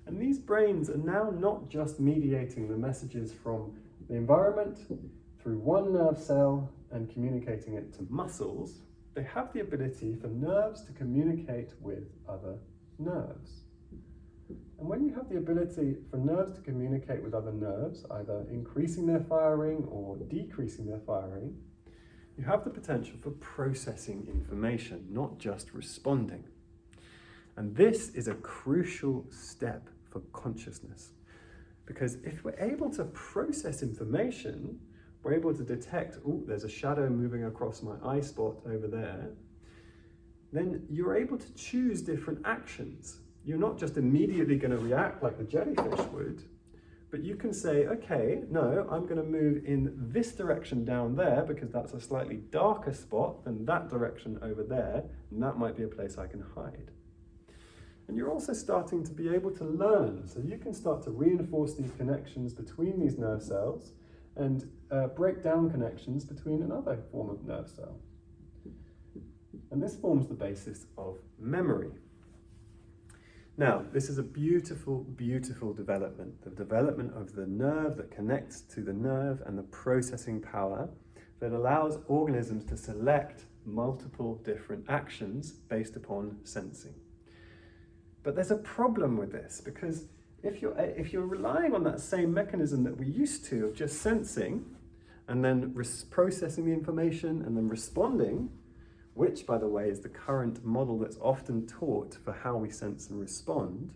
And these brains are now not just mediating the messages from the environment through one nerve cell and communicating it to muscles. They have the ability for nerves to communicate with other nerves. And when you have the ability for nerves to communicate with other nerves, either increasing their firing or decreasing their firing, you have the potential for processing information, not just responding. And this is a crucial step for consciousness, because if we're able to process information, we're able to detect, oh, there's a shadow moving across my eye spot over there, then you're able to choose different actions. You're not just immediately going to react like the jellyfish would, but you can say, okay, no, I'm going to move in this direction down there because that's a slightly darker spot than that direction over there, and that might be a place I can hide. And you're also starting to be able to learn, so you can start to reinforce these connections between these nerve cells and break down connections between another form of nerve cell. And this forms the basis of memory. Now, this is a beautiful, beautiful development, the development of the nerve that connects to the nerve and the processing power that allows organisms to select multiple different actions based upon sensing. But there's a problem with this, because if you're relying on that same mechanism that we used to of just sensing and then processing the information and then responding, which, by the way, is the current model that's often taught for how we sense and respond,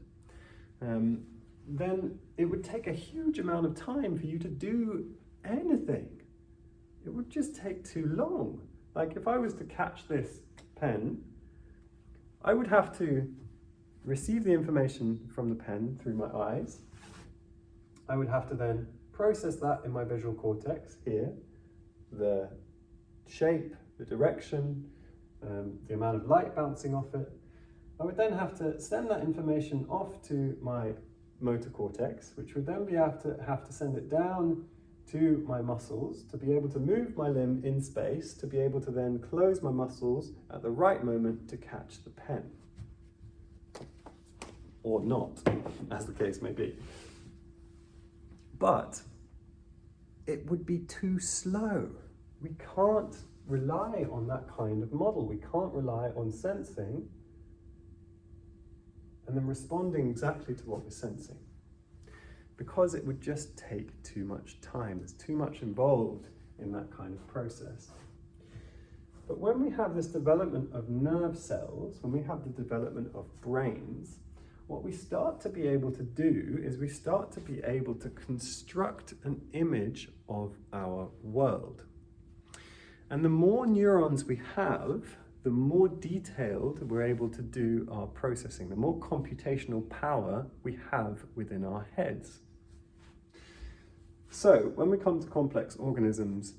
then it would take a huge amount of time for you to do anything. It would just take too long. Like if I was to catch this pen, I would have to receive the information from the pen through my eyes. I would have to then process that in my visual cortex here, the shape, the direction, the amount of light bouncing off it. I would then have to send that information off to my motor cortex, which would then have to send it down to my muscles to be able to move my limb in space, to be able to then close my muscles at the right moment to catch the pen. Or not, as the case may be. But it would be too slow. We can't rely on that kind of model. We can't rely on sensing and then responding exactly to what we're sensing, because it would just take too much time. There's too much involved in that kind of process. But when we have this development of nerve cells, when we have the development of brains, what we start to be able to do is we start to be able to construct an image of our world. And the more neurons we have, the more detailed we're able to do our processing, the more computational power we have within our heads. So when we come to complex organisms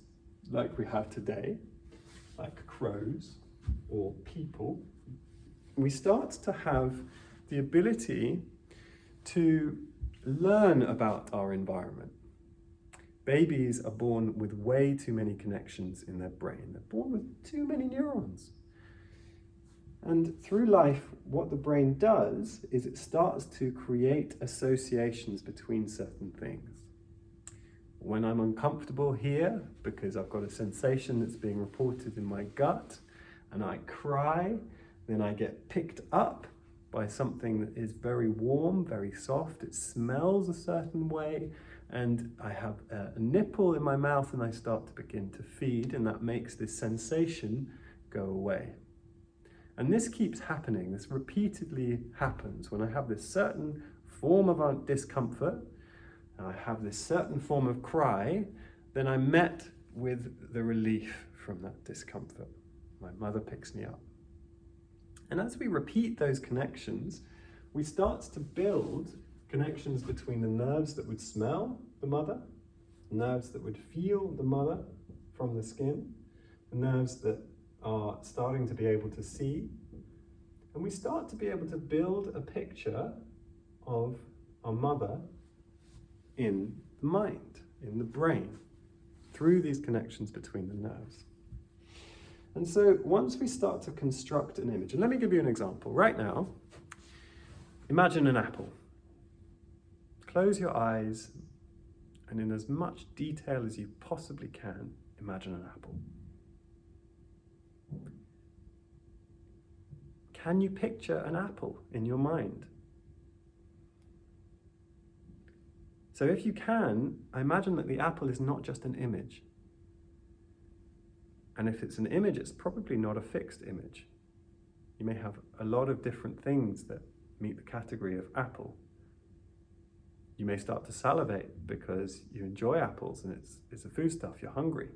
like we have today, like crows or people, we start to have the ability to learn about our environment. Babies are born with way too many connections in their brain. They're born with too many neurons. And through life, what the brain does is it starts to create associations between certain things. When I'm uncomfortable here, because I've got a sensation that's being reported in my gut, and I cry, then I get picked up by something that is very warm, very soft, it smells a certain way, and I have a nipple in my mouth and I start to begin to feed, and that makes this sensation go away. And this keeps happening, this repeatedly happens. When I have this certain form of discomfort, and I have this certain form of cry, then I'm met with the relief from that discomfort. My mother picks me up. And as we repeat those connections, we start to build connections between the nerves that would smell the mother, the nerves that would feel the mother from the skin, the nerves that are starting to be able to see. And we start to be able to build a picture of our mother in the mind, in the brain, through these connections between the nerves. And so once we start to construct an image, and let me give you an example. Right now, imagine an apple. close your eyes and in as much detail as you possibly can, imagine an apple. Can you picture an apple in your mind? So if you can, I imagine that the apple is not just an image. And if it's an image, it's probably not a fixed image. You may have a lot of different things that meet the category of apple. You may start to salivate because you enjoy apples and it's a foodstuff, you're hungry.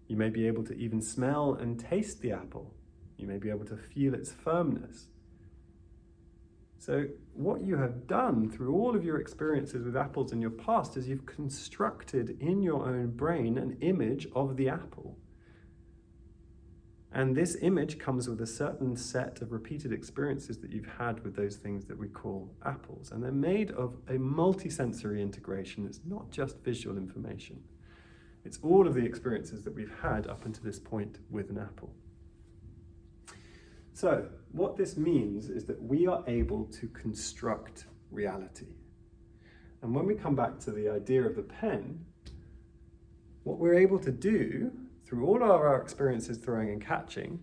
You may be able to even smell and taste the apple. You may be able to feel its firmness. So what you have done through all of your experiences with apples in your past is you've constructed in your own brain an image of the apple. And this image comes with a certain set of repeated experiences that you've had with those things that we call apples. And they're made of a multisensory integration. It's not just visual information. It's all of the experiences that we've had up until this point with an apple. So what this means is that we are able to construct reality. And when we come back to the idea of the pen, what we're able to do through all of our experiences throwing and catching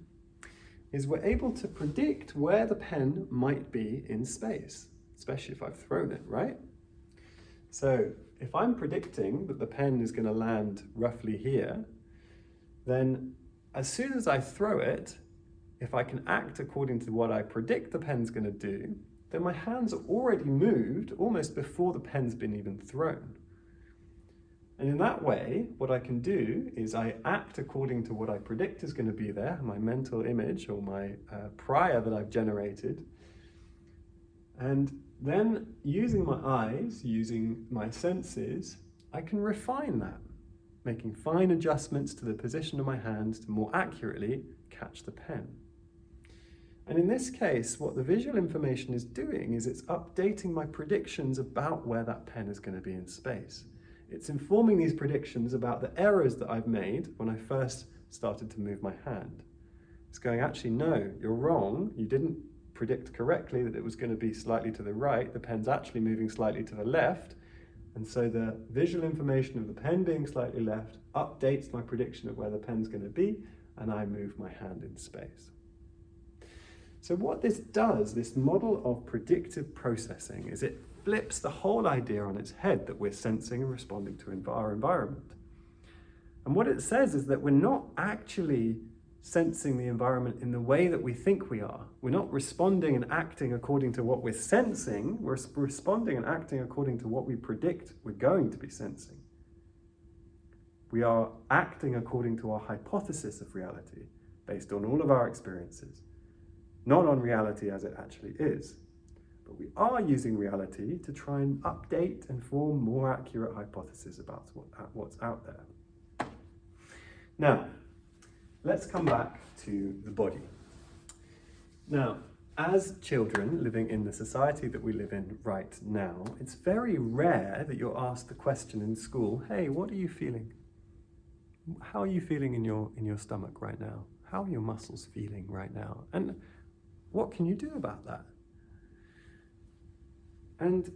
is we're able to predict where the pen might be in space, especially if I've thrown it, right? So if I'm predicting that the pen is going to land roughly here, then as soon as I throw it, if I can act according to what I predict the pen's going to do, then my hands are already moved almost before the pen's been even thrown. And in that way, what I can do is I act according to what I predict is going to be there, my mental image or my prior that I've generated. And then using my eyes, using my senses, I can refine that, making fine adjustments to the position of my hands to more accurately catch the pen. And in this case, what the visual information is doing is it's updating my predictions about where that pen is going to be in space. It's informing these predictions about the errors that I've made when I first started to move my hand. It's going, actually, no, you're wrong. You didn't predict correctly that it was going to be slightly to the right. The pen's actually moving slightly to the left. And so the visual information of the pen being slightly left updates my prediction of where the pen's going to be, and I move my hand in space. So what this does, this model of predictive processing, is it flips the whole idea on its head that we're sensing and responding to our environment. And what it says is that we're not actually sensing the environment in the way that we think we are. We're not responding and acting according to what we're sensing. We're responding and acting according to what we predict we're going to be sensing. We are acting according to our hypothesis of reality, based on all of our experiences, not on reality as it actually is. But we are using reality to try and update and form more accurate hypotheses about what's out there. Now, let's come back to the body. Now, as children living in the society that we live in right now, it's very rare that you're asked the question in school, hey, what are you feeling? How are you feeling in your stomach right now? How are your muscles feeling right now? And what can you do about that? And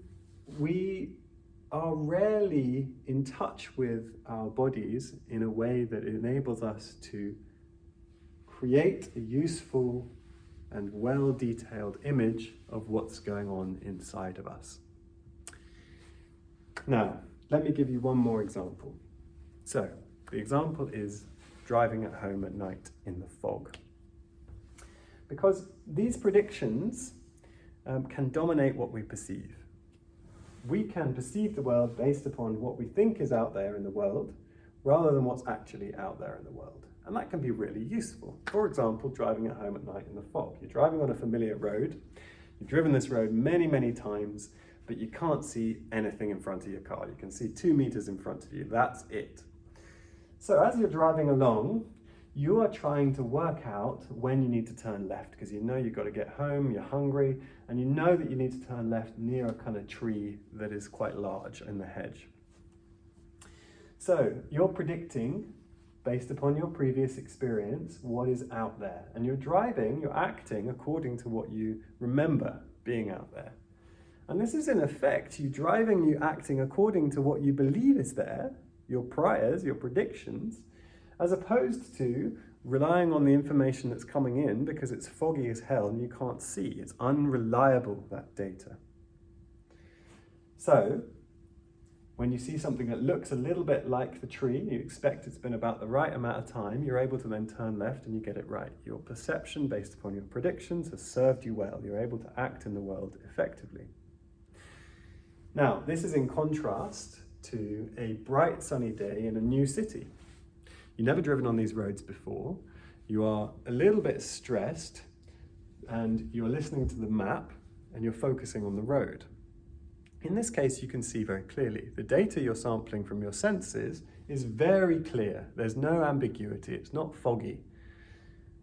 we are rarely in touch with our bodies in a way that enables us to create a useful and well-detailed image of what's going on inside of us. Now, let me give you one more example. So, the example is driving at home at night in the fog. Because these predictions can dominate what we perceive. We can perceive the world based upon what we think is out there in the world, rather than what's actually out there in the world. And that can be really useful. For example, driving at home at night in the fog. You're driving on a familiar road. You've driven this road many, many times, but you can't see anything in front of your car. You can see 2 meters in front of you. That's it. So as you're driving along, you are trying to work out when you need to turn left, because you know you've got to get home, you're hungry, and you know that you need to turn left near a kind of tree that is quite large in the hedge. So you're predicting, based upon your previous experience, what is out there. And you're driving, you're acting according to what you remember being out there. And this is in effect you acting according to what you believe is there, your priors, your predictions, as opposed to relying on the information that's coming in because it's foggy as hell and you can't see. It's unreliable, that data. So, when you see something that looks a little bit like the tree, you expect it's been about the right amount of time, you're able to then turn left and you get it right. Your perception based upon your predictions has served you well. You're able to act in the world effectively. Now, this is in contrast to a bright sunny day in a new city. You've never driven on these roads before. You are a little bit stressed and you're listening to the map and you're focusing on the road. In this case, you can see very clearly. The data you're sampling from your senses is very clear. There's no ambiguity. It's not foggy.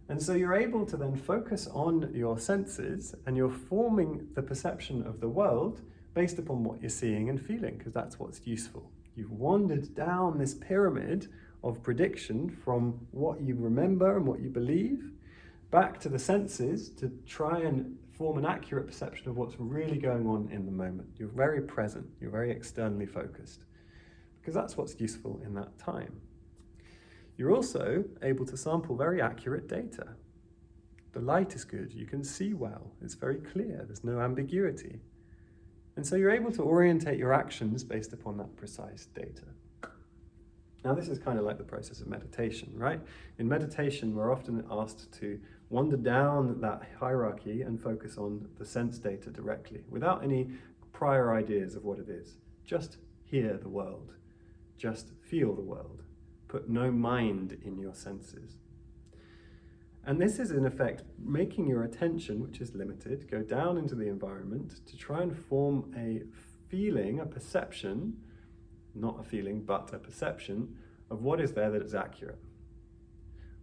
And so you're able to then focus on your senses and you're forming the perception of the world based upon what you're seeing and feeling, because that's what's useful. You've wandered down this pyramid of prediction from what you remember and what you believe back to the senses to try and form an accurate perception of what's really going on in the moment. You're very present, you're very externally focused, because that's what's useful in that time. You're also able to sample very accurate data. The light is good, you can see well, it's very clear, there's no ambiguity. And so you're able to orientate your actions based upon that precise data. Now this is kind of like the process of meditation, right? In meditation, we're often asked to wander down that hierarchy and focus on the sense data directly, without any prior ideas of what it is. Just hear the world. Just feel the world. Put no mind in your senses. And this is in effect making your attention, which is limited, go down into the environment to try and form a feeling, a perception, not a feeling, but a perception of what is there that is accurate.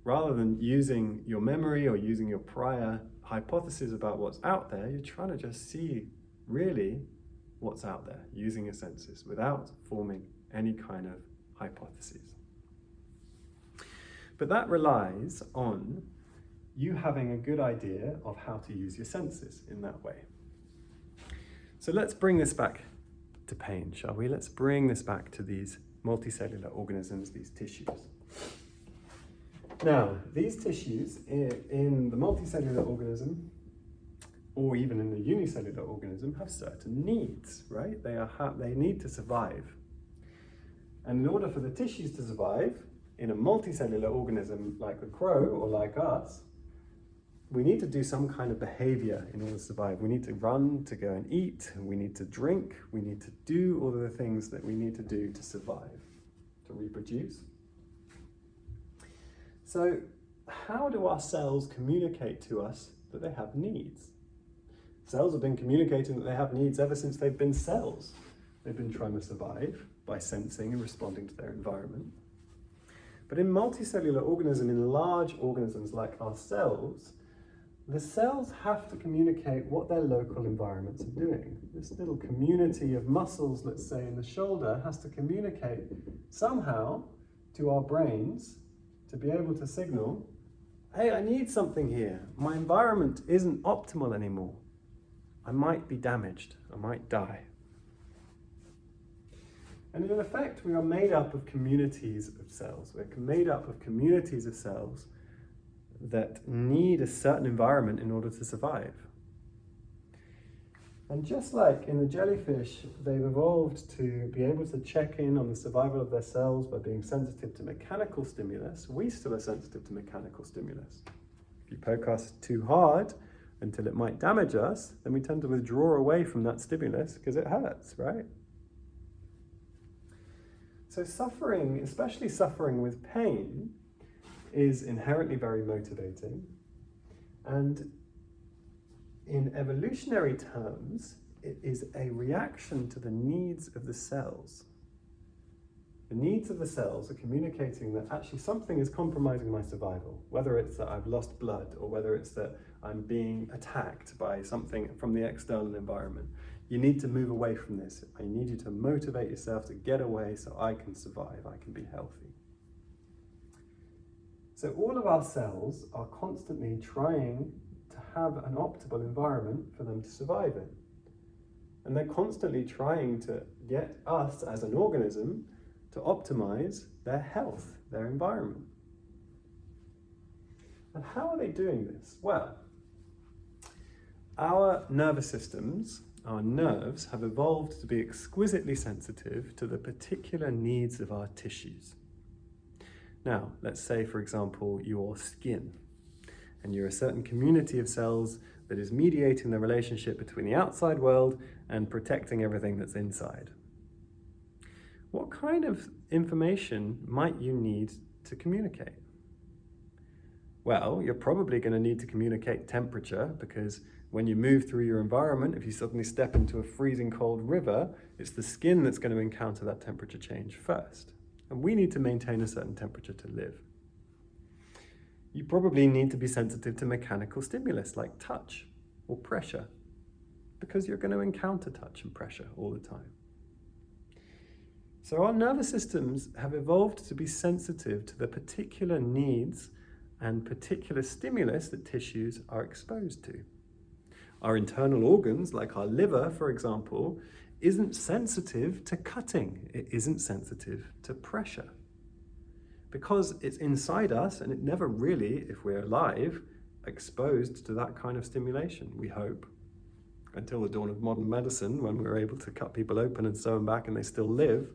Rather than using your memory or using your prior hypothesis about what's out there, you're trying to just see really what's out there, using your senses without forming any kind of hypotheses. But that relies on you having a good idea of how to use your senses in that way. So let's bring this back to pain, shall we? Let's bring this back to these multicellular organisms, these tissues. Now, these tissues in the multicellular organism, or even in the unicellular organism, have certain needs, right? They need to survive. And in order for the tissues to survive, in a multicellular organism like the crow or like us, we need to do some kind of behavior in order to survive. We need to run to go and eat, we need to drink, we need to do all of the things that we need to do to survive, to reproduce. So how do our cells communicate to us that they have needs? Cells have been communicating that they have needs ever since they've been cells. They've been trying to survive by sensing and responding to their environment. But in multicellular organisms, in large organisms like our cells, the cells have to communicate what their local environments are doing. This little community of muscles, let's say in the shoulder, has to communicate somehow to our brains to be able to signal, hey, I need something here. My environment isn't optimal anymore. I might be damaged. I might die. And in effect, we are made up of communities of cells. We're made up of communities of cells that need a certain environment in order to survive. And just like in the jellyfish, they've evolved to be able to check in on the survival of their cells by being sensitive to mechanical stimulus. We still are sensitive to mechanical stimulus. If you poke us too hard until it might damage us, then we tend to withdraw away from that stimulus because it hurts, right? So suffering, especially suffering with pain, is inherently very motivating. And in evolutionary terms, it is a reaction to the needs of the cells. The needs of the cells are communicating that actually something is compromising my survival, whether it's that I've lost blood or whether it's that I'm being attacked by something from the external environment. You need to move away from this. I need you to motivate yourself to get away so I can survive, I can be healthy. So all of our cells are constantly trying to have an optimal environment for them to survive in. And they're constantly trying to get us as an organism to optimize their health, their environment. And how are they doing this? Well, our nervous systems, our nerves, have evolved to be exquisitely sensitive to the particular needs of our tissues. Now, let's say, for example, your skin, and you're a certain community of cells that is mediating the relationship between the outside world and protecting everything that's inside. What kind of information might you need to communicate? Well, you're probably going to need to communicate temperature, because when you move through your environment, if you suddenly step into a freezing cold river, it's the skin that's going to encounter that temperature change first. And we need to maintain a certain temperature to live. You probably need to be sensitive to mechanical stimulus like touch or pressure, because you're going to encounter touch and pressure all the time. So our nervous systems have evolved to be sensitive to the particular needs and particular stimulus that tissues are exposed to. Our internal organs, like our liver, for example, isn't sensitive to cutting. It isn't sensitive to pressure, because it's inside us and it never really, if we're alive, exposed to that kind of stimulation, we hope, until the dawn of modern medicine, when we were able to cut people open and sew them back and they still live.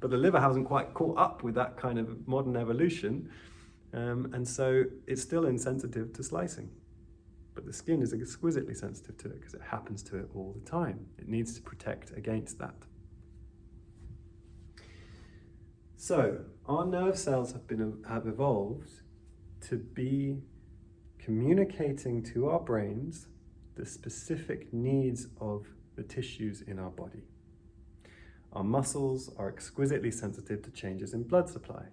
But the liver hasn't quite caught up with that kind of modern evolution, and so it's still insensitive to slicing. But the skin is exquisitely sensitive to it because it happens to it all the time. It needs to protect against that. So our nerve cells have evolved to be communicating to our brains the specific needs of the tissues in our body. Our muscles are exquisitely sensitive to changes in blood supply,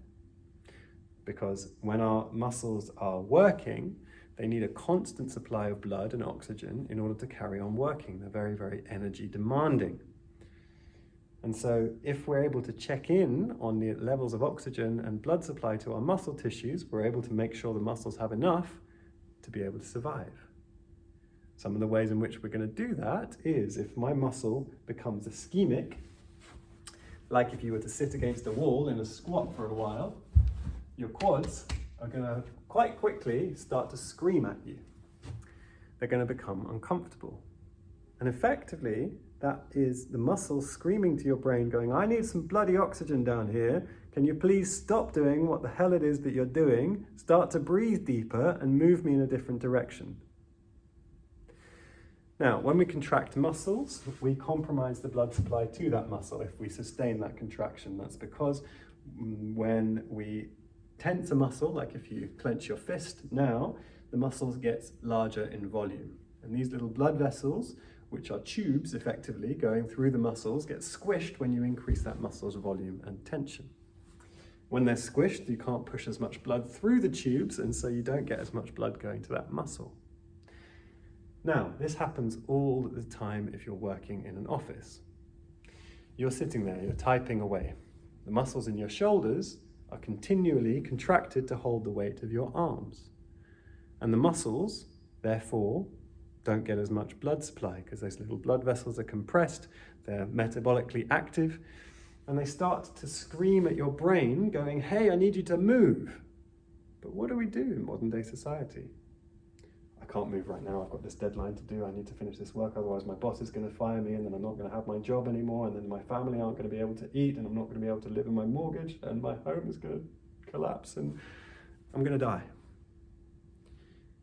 because when our muscles are working, they need a constant supply of blood and oxygen in order to carry on working. They're very, very energy demanding. And so if we're able to check in on the levels of oxygen and blood supply to our muscle tissues, we're able to make sure the muscles have enough to be able to survive. Some of the ways in which we're going to do that is if my muscle becomes ischemic, like if you were to sit against a wall in a squat for a while, your quads are going to quite quickly start to scream at you. They're going to become uncomfortable. And effectively, that is the muscles screaming to your brain going, I need some bloody oxygen down here. Can you please stop doing what the hell it is that you're doing? Start to breathe deeper and move me in a different direction. Now, when we contract muscles, we compromise the blood supply to that muscle if we sustain that contraction. That's because when we tense a muscle, like if you clench your fist now, the muscle gets larger in volume. And these little blood vessels, which are tubes effectively going through the muscles, get squished when you increase that muscle's volume and tension. When they're squished, you can't push as much blood through the tubes, and so you don't get as much blood going to that muscle. Now, this happens all the time if you're working in an office. You're sitting there, you're typing away. The muscles in your shoulders are continually contracted to hold the weight of your arms. And the muscles, therefore, don't get as much blood supply because those little blood vessels are compressed, they're metabolically active, and they start to scream at your brain going, hey, I need you to move. But what do we do in modern day society? I can't move right now, I've got this deadline to do, I need to finish this work, otherwise my boss is going to fire me and then I'm not going to have my job anymore, and then my family aren't going to be able to eat, and I'm not going to be able to live in my mortgage, and my home is going to collapse and I'm going to die.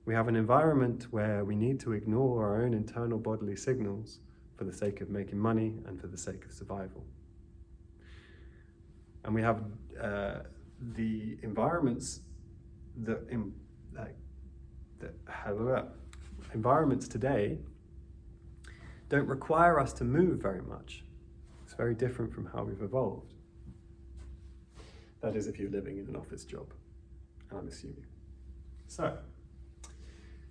We have an environment where we need to ignore our own internal bodily signals for the sake of making money and for the sake of survival. And we have the environments environments today don't require us to move very much. It's very different from how we've evolved. That is if you're living in an office job, I'm assuming. So,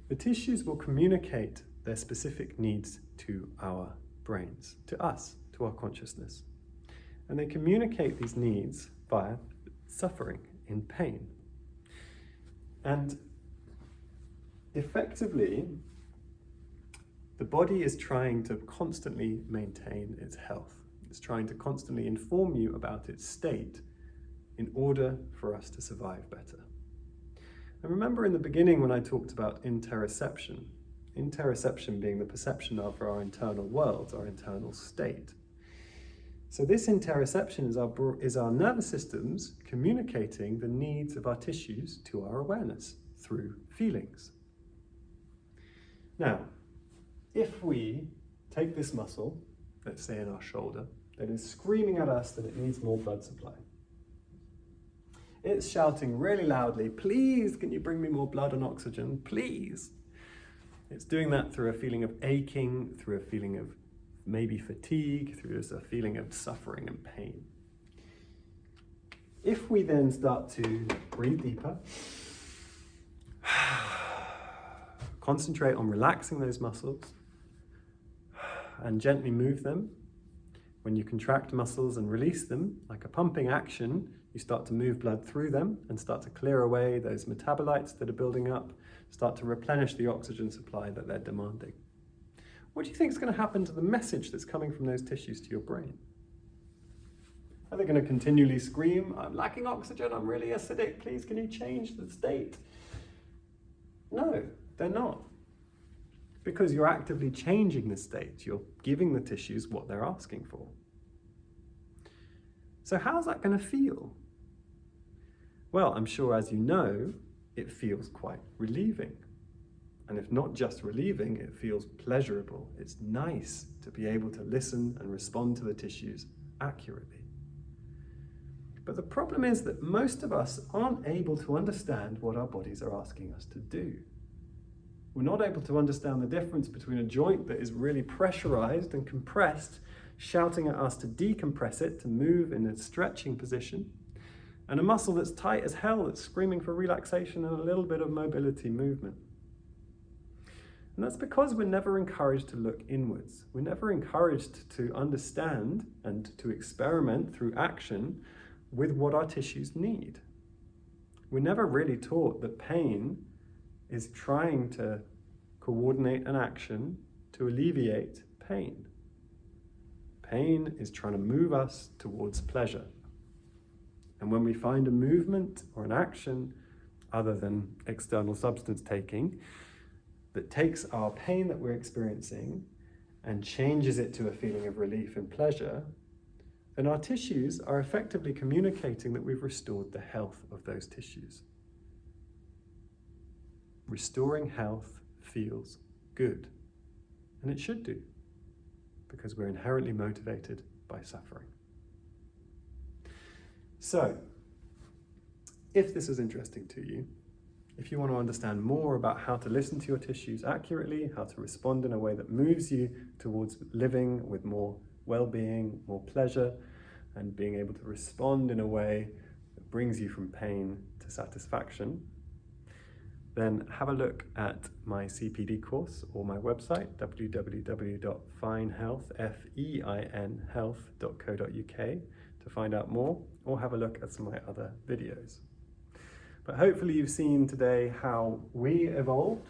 the tissues will communicate their specific needs to our brains, to us, to our consciousness. And they communicate these needs via suffering, in pain. And effectively, The body is trying to constantly maintain its health. It's trying to constantly inform you about its state in order for us to survive better. And remember in the beginning when I talked about interoception being the perception of our internal worlds, our internal state. So this interoception is our nervous systems communicating the needs of our tissues to our awareness through feelings. Now, if we take this muscle, let's say in our shoulder, that is screaming at us that it needs more blood supply. It's shouting really loudly, please, can you bring me more blood and oxygen, please? It's doing that through a feeling of aching, through a feeling of maybe fatigue, through a feeling of suffering and pain. If we then start to breathe deeper, concentrate on relaxing those muscles, and gently move them. When you contract muscles and release them, like a pumping action, you start to move blood through them and start to clear away those metabolites that are building up, start to replenish the oxygen supply that they're demanding. What do you think is going to happen to the message that's coming from those tissues to your brain? Are they going to continually scream, I'm lacking oxygen, I'm really acidic, please can you change the state? No, they're not. Because you're actively changing the state. You're giving the tissues what they're asking for. So how's that going to feel? Well, I'm sure as you know, it feels quite relieving. And if not just relieving, it feels pleasurable. It's nice to be able to listen and respond to the tissues accurately. But the problem is that most of us aren't able to understand what our bodies are asking us to do. We're not able to understand the difference between a joint that is really pressurized and compressed, shouting at us to decompress it, to move in a stretching position, and a muscle that's tight as hell, that's screaming for relaxation and a little bit of mobility movement. And that's because we're never encouraged to look inwards. We're never encouraged to understand and to experiment through action with what our tissues need. We're never really taught that pain is trying to coordinate an action to alleviate pain. Pain is trying to move us towards pleasure. And when we find a movement or an action other than external substance taking that takes our pain that we're experiencing and changes it to a feeling of relief and pleasure, then our tissues are effectively communicating that we've restored the health of those tissues. Restoring health feels good, and it should do, because we're inherently motivated by suffering. So, if this is interesting to you, if you want to understand more about how to listen to your tissues accurately, how to respond in a way that moves you towards living with more well-being, more pleasure, and being able to respond in a way that brings you from pain to satisfaction, then have a look at my CPD course or my website, www.feinhealth.co.uk, to find out more, or have a look at some of my other videos. But hopefully you've seen today how we evolved,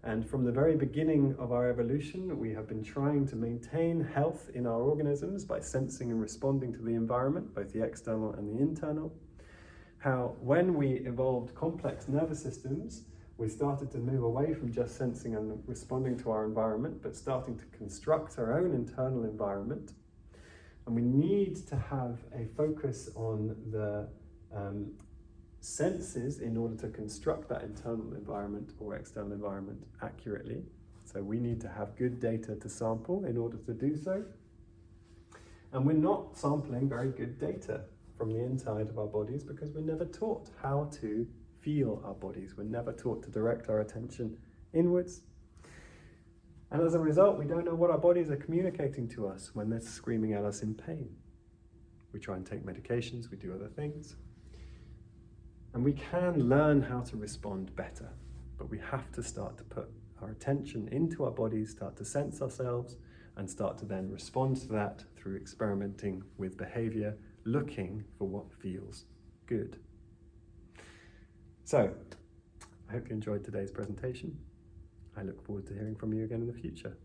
and from the very beginning of our evolution, we have been trying to maintain health in our organisms by sensing and responding to the environment, both the external and the internal. How when we evolved complex nervous systems, we started to move away from just sensing and responding to our environment, but starting to construct our own internal environment. And we need to have a focus on the senses in order to construct that internal environment or external environment accurately. So we need to have good data to sample in order to do so. And we're not sampling very good data from the inside of our bodies because we're never taught how to feel our bodies. We're never taught to direct our attention inwards. And as a result, we don't know what our bodies are communicating to us when they're screaming at us in pain. We try and take medications, we do other things. And we can learn how to respond better, but we have to start to put our attention into our bodies, start to sense ourselves, and start to then respond to that through experimenting with behavior, looking for what feels good. So, I hope you enjoyed today's presentation. I look forward to hearing from you again in the future.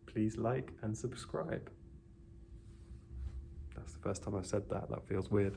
Please like and subscribe. That's the first time I've said that. That feels weird.